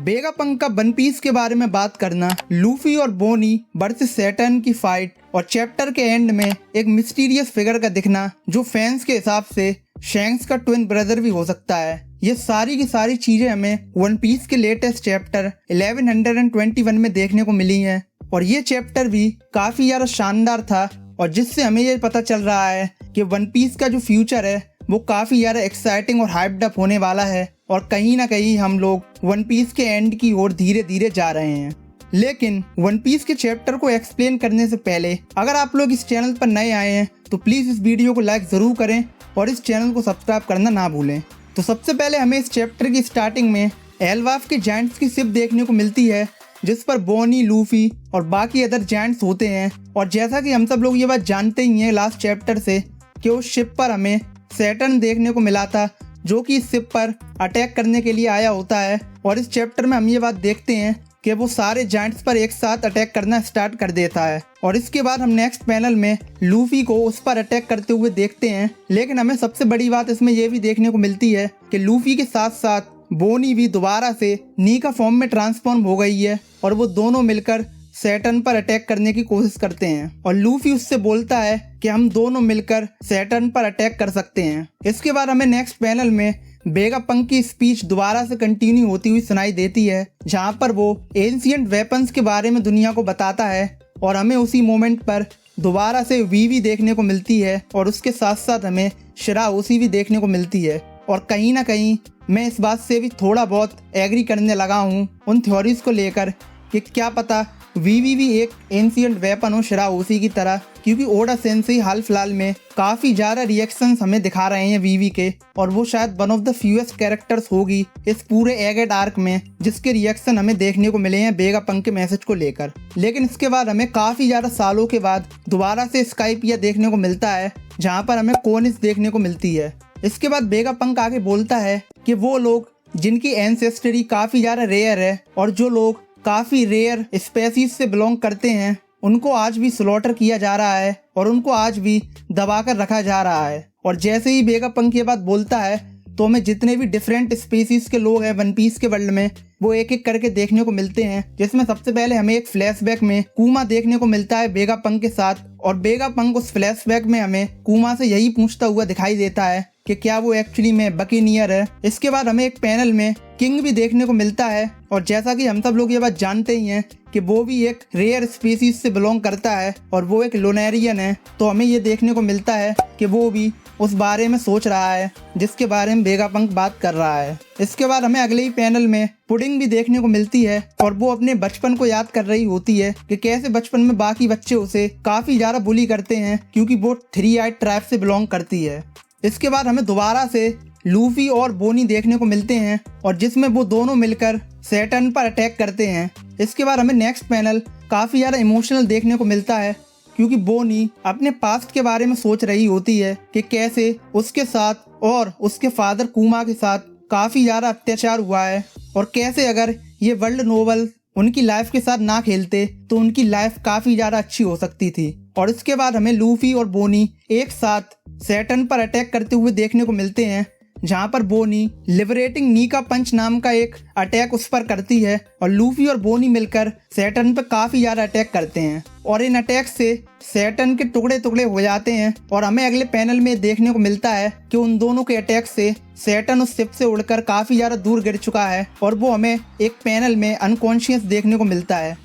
Vegapunk का one piece के बारे में बात करना, लूफी और बोनी वर्सेस सैटर्न की फाइट और चैप्टर के एंड में एक मिस्टीरियस फिगर का दिखना जो फैंस के हिसाब से शैंक्स का ट्विन ब्रदर भी हो सकता है। ये सारी की सारी चीजें हमें वन पीस के लेटेस्ट चैप्टर 1121 में देखने को मिली हैं और ये चैप्टर भी काफी ज्यादा शानदार था और जिससे हमें ये पता चल रहा है कि वन पीस का जो फ्यूचर है वो काफी ज्यादा एक्साइटिंग और हाइप्ड अप होने वाला है और कहीं ना कहीं हम लोग वन पीस के एंड की ओर धीरे धीरे जा रहे हैं। लेकिन वन पीस के चैप्टर को एक्सप्लेन करने से पहले अगर आप लोग इस चैनल पर नए आए हैं तो प्लीज इस वीडियो को लाइक जरूर करें और इस चैनल को सब्सक्राइब करना ना भूलें। तो सबसे पहले हमें इस चैप्टर की स्टार्टिंग में एल्बाफ के जायंट्स की शिप देखने को मिलती है जिस पर बोनी, लूफी और बाकी अदर जायंट्स होते हैं। और जैसा कि हम सब लोग ये बात जानते ही हैं लास्ट चैप्टर से कि उस शिप पर हमें सैटर्न देखने को मिला था जो कि इस शिप पर अटैक करने के लिए आया होता है। और इस चैप्टर में हम ये बात देखते हैं कि वो सारे जायंट्स पर एक साथ अटैक करना स्टार्ट कर देता है और इसके बाद हम नेक्स्ट पैनल में लूफी को उस पर अटैक करते हुए देखते हैं। लेकिन हमें सबसे बड़ी बात इसमें ये भी देखने को मिलती है कि लूफी के साथ साथ बोनी भी दोबारा से नी का फॉर्म में ट्रांसफॉर्म हो गई है और वो दोनों मिलकर सैटर्न पर अटैक करने की कोशिश करते हैं और लूफी उससे बोलता है कि हम दोनों मिलकर सैटर्न पर अटैक कर सकते हैं। इसके बाद हमें नेक्स्ट पैनल में वेगापंक की स्पीच दोबारा से कंटिन्यू होती हुई सुनाई देती है जहां पर वो एंशिएंट वेपन्स के बारे में दुनिया को बताता है और हमें उसी मोमेंट पर दोबारा से वीवी देखने को मिलती है और उसके साथ साथ हमें शिराओशी भी देखने को मिलती है। और कहीं ना कहीं मैं इस बात से भी थोड़ा बहुत एग्री करने लगा हूँ उन थ्योरीज को लेकर कि क्या पता वीवी भी एक एंशिएंट वेपन हो शिराओशी की तरह, क्योंकि ओडा सेंसेई हाल फिलहाल में काफी ज्यादा रिएक्शंस हमें दिखा रहे हैं वीवी के और वो शायद one of the fewest characters होगी इस पूरे एगेट आर्क में जिसके रिएक्शन हमें देखने को मिले हैं वेगापंक के मैसेज को लेकर। लेकिन इसके बाद हमें काफी ज्यादा सालों के बाद दोबारा से स्काइपिया देखने को मिलता है जहाँ पर हमें कोनिस देखने को मिलती है। इसके बाद वेगापंक आगे बोलता है कि वो लोग जिनकी एंसेस्टरी काफी ज्यादा रेयर है और जो लोग काफी रेयर स्पेसीज से बिलोंग करते हैं उनको आज भी स्लॉटर किया जा रहा है और उनको आज भी दबाकर रखा जा रहा है। और जैसे ही वेगापंक ये बात बोलता है तो हमें जितने भी डिफरेंट स्पीसीज के लोग हैं वन पीस के वर्ल्ड में वो एक एक करके देखने को मिलते हैं, जिसमें सबसे पहले हमें एक फ्लैशबैक में कूमा देखने को मिलता है वेगापंक के साथ और वेगापंक उस फ्लैशबैक में हमें कूमा से यही पूछता हुआ दिखाई देता है कि क्या वो एक्चुअली में बकीनियर है। इसके बाद हमें एक पैनल में किंग भी देखने को मिलता है और जैसा कि हम सब लोग ये बात जानते ही हैं कि वो भी एक रेयर स्पीसीज से बिलोंग करता है और वो एक लोनेरियन है, तो हमें ये देखने को मिलता है कि वो भी उस बारे में सोच रहा है जिसके बारे में वेगापंक बात कर रहा है। इसके बाद हमें अगले ही पैनल में पुडिंग भी देखने को मिलती है और वो अपने बचपन को याद कर रही होती है कि कैसे बचपन में बाकी बच्चे उसे काफी ज्यादा बुली करते हैं क्योंकि वो 3-eyed ट्राइब से बिलोंग करती है। इसके बाद हमें दोबारा से लूफी और बोनी देखने को मिलते हैं और जिसमें वो दोनों मिलकर सैटर्न पर अटैक करते हैं। इसके बाद हमें नेक्स्ट पैनल काफी ज्यादा इमोशनल देखने को मिलता है क्योंकि बोनी अपने पास्ट के बारे में सोच रही होती है कि कैसे उसके साथ और उसके फादर कूमा के साथ काफी ज्यादा अत्याचार हुआ है और कैसे अगर ये वर्ल्ड नोबल उनकी लाइफ के साथ ना खेलते तो उनकी लाइफ काफी ज्यादा अच्छी हो सकती थी। और इसके बाद हमें लूफी और बोनी एक साथ सैटर्न पर अटैक करते हुए देखने को मिलते हैं जहां पर बोनी लिबरेटिंग नी का पंच नाम का एक अटैक उस पर करती है और लूफी और बोनी मिलकर सैटर्न पर काफी ज्यादा अटैक करते हैं और इन अटैक से सैटर्न के टुकड़े टुकड़े हो जाते हैं। और हमें अगले पैनल में देखने को मिलता है कि उन दोनों के अटैक से सैटर्न उस शिप से उड़कर काफी ज्यादा दूर गिर चुका है और वो हमें एक पैनल में अनकॉन्शियस देखने को मिलता है।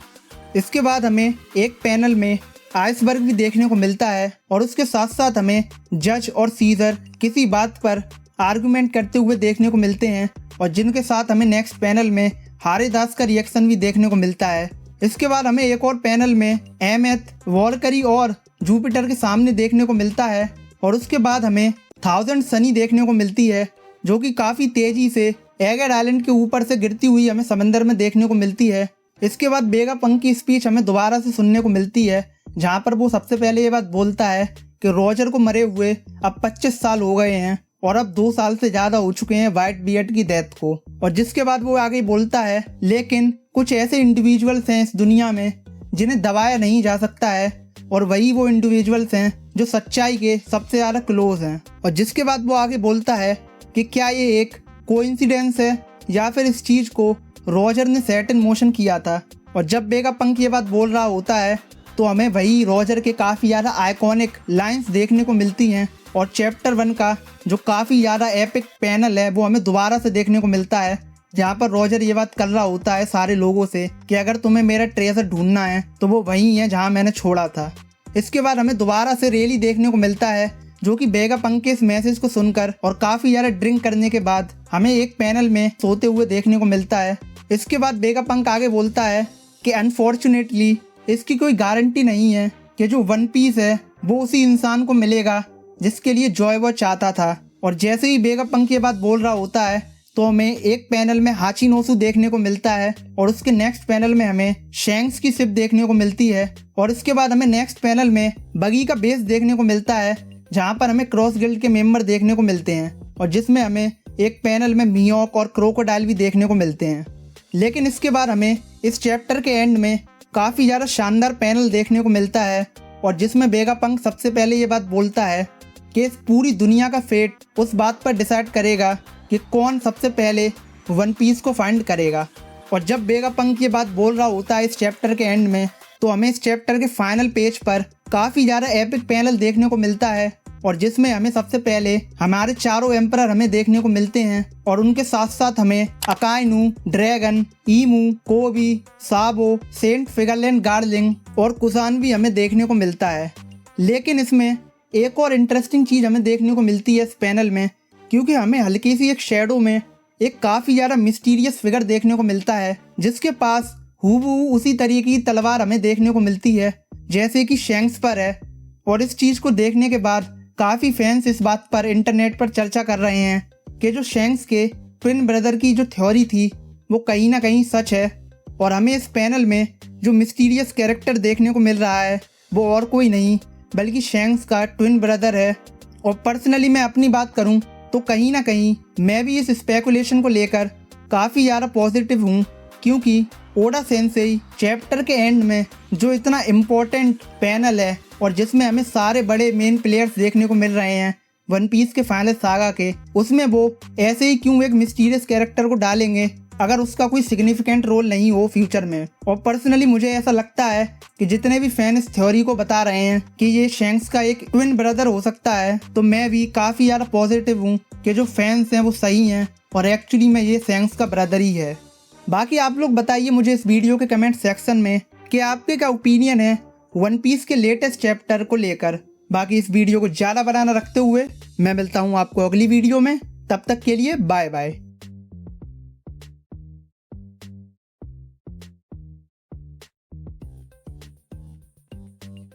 इसके बाद हमें एक पैनल में आइसबर्ग भी देखने को मिलता है और उसके साथ साथ हमें जज और सीजर किसी बात पर आर्गुमेंट करते हुए देखने को मिलते हैं और जिनके साथ हमें नेक्स्ट पैनल में हारेदास का रिएक्शन भी देखने को मिलता है। इसके बाद हमें एक और पैनल में एमेथ, वॉलकरी और जुपिटर के सामने देखने को मिलता है और उसके बाद हमें 1000 सनी देखने को मिलती है जो कि काफी तेजी से एगेट आइलैंड के ऊपर से गिरती हुई हमें समंदर में देखने को मिलती है। इसके बाद वेगापंक की स्पीच हमें दोबारा से सुनने को मिलती है जहाँ पर वो सबसे पहले ये बात बोलता है कि रॉजर को मरे हुए अब 25 साल हो गए हैं और अब 2 साल से ज्यादा हो चुके हैं व्हाइट बियर्ड की डेथ को। और जिसके बाद वो आगे बोलता है लेकिन कुछ ऐसे इंडिविजुअल्स हैं इस दुनिया में जिन्हें दबाया नहीं जा सकता है और वही वो इंडिविजुअल्स हैं जो सच्चाई के सबसे ज्यादा क्लोज हैं। और जिसके बाद वो आगे बोलता है कि क्या ये एक कोइंसिडेंस है या फिर इस चीज को रॉजर ने सेट इन मोशन किया था। और जब वेगापंक ये बात बोल रहा होता है तो हमें वही रॉजर के काफ़ी ज़्यादा आइकॉनिक लाइंस देखने को मिलती हैं और चैप्टर 1 का जो काफ़ी ज़्यादा एपिक पैनल है वो हमें दोबारा से देखने को मिलता है, जहाँ पर रॉजर ये बात कर रहा होता है सारे लोगों से कि अगर तुम्हें मेरा ट्रेजर ढूंढना है तो वो वही है जहाँ मैंने छोड़ा था। इसके बाद हमें दोबारा से रेली देखने को मिलता है जो कि वेगापंक के इस मैसेज को सुनकर और काफ़ी ज़्यादा ड्रिंक करने के बाद हमें एक पैनल में सोते हुए देखने को मिलता है। इसके बाद वेगापंक आगे बोलता है कि अनफॉर्चुनेटली इसकी कोई गारंटी नहीं है कि जो वन पीस है वो उसी इंसान को मिलेगा जिसके लिए जॉय वो चाहता था। और जैसे ही वेगापंक ये बात बोल रहा होता है तो हमें एक पैनल में हाचिनोसु देखने को मिलता है और उसके नेक्स्ट पैनल में हमें शैंक्स की शिप देखने को मिलती है। और इसके बाद हमें नेक्स्ट पैनल में बगी का बेस देखने को मिलता है जहाँ पर हमें क्रॉस गिल्ड के मेंबर देखने को मिलते हैं और जिसमें हमें एक पैनल में मियोक और क्रोकोडाइल भी देखने को मिलते हैं। लेकिन इसके बाद हमें इस चैप्टर के एंड में काफ़ी ज़्यादा शानदार पैनल देखने को मिलता है और जिसमें वेगापंक सबसे पहले ये बात बोलता है कि इस पूरी दुनिया का फेट उस बात पर डिसाइड करेगा कि कौन सबसे पहले वन पीस को फाइंड करेगा। और जब वेगापंक ये बात बोल रहा होता है इस चैप्टर के एंड में तो हमें इस चैप्टर के फाइनल पेज पर काफ़ी ज़्यादा एपिक पैनल देखने को मिलता है और जिसमें हमें सबसे पहले हमारे चारों एम्परर हमें देखने को मिलते हैं और उनके साथ साथ हमें अकाइनू, ड्रैगन, ईमू, कोबी, साबो, सेंट फिगरलैंड गार्लिंग और कुसान भी हमें देखने को मिलता है। लेकिन इसमें एक और इंटरेस्टिंग चीज़ हमें देखने को मिलती है इस पैनल में, क्योंकि हमें हल्की सी एक शेडो में एक काफ़ी ज़्यादा मिस्टीरियस फिगर देखने को मिलता है जिसके पास हूबहू उसी तरीके की तलवार हमें देखने को मिलती है जैसे कि शैंक्स पर है। और इस चीज़ को देखने के बाद काफ़ी फैंस इस बात पर इंटरनेट पर चर्चा कर रहे हैं कि जो शैंक्स के ट्विन ब्रदर की जो थ्योरी थी वो कहीं ना कहीं सच है। और हमें इस पैनल में जो मिस्टीरियस कैरेक्टर देखने को मिल रहा है वो और कोई नहीं बल्कि शैंक्स का ट्विन ब्रदर है। और पर्सनली मैं अपनी बात करूं तो कहीं ना कहीं मैं भी इस स्पेकुलेशन को लेकर काफ़ी ज़्यादा पॉजिटिव हूं, क्योंकि ओडा सेंसेई चैप्टर के एंड में जो इतना इम्पोर्टेंट पैनल है और जिसमें हमें सारे बड़े मेन प्लेयर्स देखने को मिल रहे हैं वन पीस के फाइनल सागा के, उसमें वो ऐसे ही क्यों एक मिस्टीरियस कैरेक्टर को डालेंगे अगर उसका कोई सिग्निफिकेंट रोल नहीं हो फ्यूचर में। और पर्सनली मुझे ऐसा लगता है कि जितने भी फैन इस थ्योरी को बता रहे हैं कि ये शैंक्स का एक ट्विन ब्रदर हो सकता है तो मैं भी काफ़ी ज़्यादा पॉजिटिव हूँ कि जो फैंस हैं वो सही हैं और एक्चुअली में ये शैंक्स का ब्रदर ही है। बाकी आप लोग बताइए मुझे इस वीडियो के कमेंट सेक्शन में कि आपके क्या ओपिनियन है वन पीस के लेटेस्ट चैप्टर को लेकर। बाकी इस वीडियो को ज़्यादा बनाना रखते हुए मैं मिलता हूँ आपको अगली वीडियो में, तब तक के लिए बाय बाय।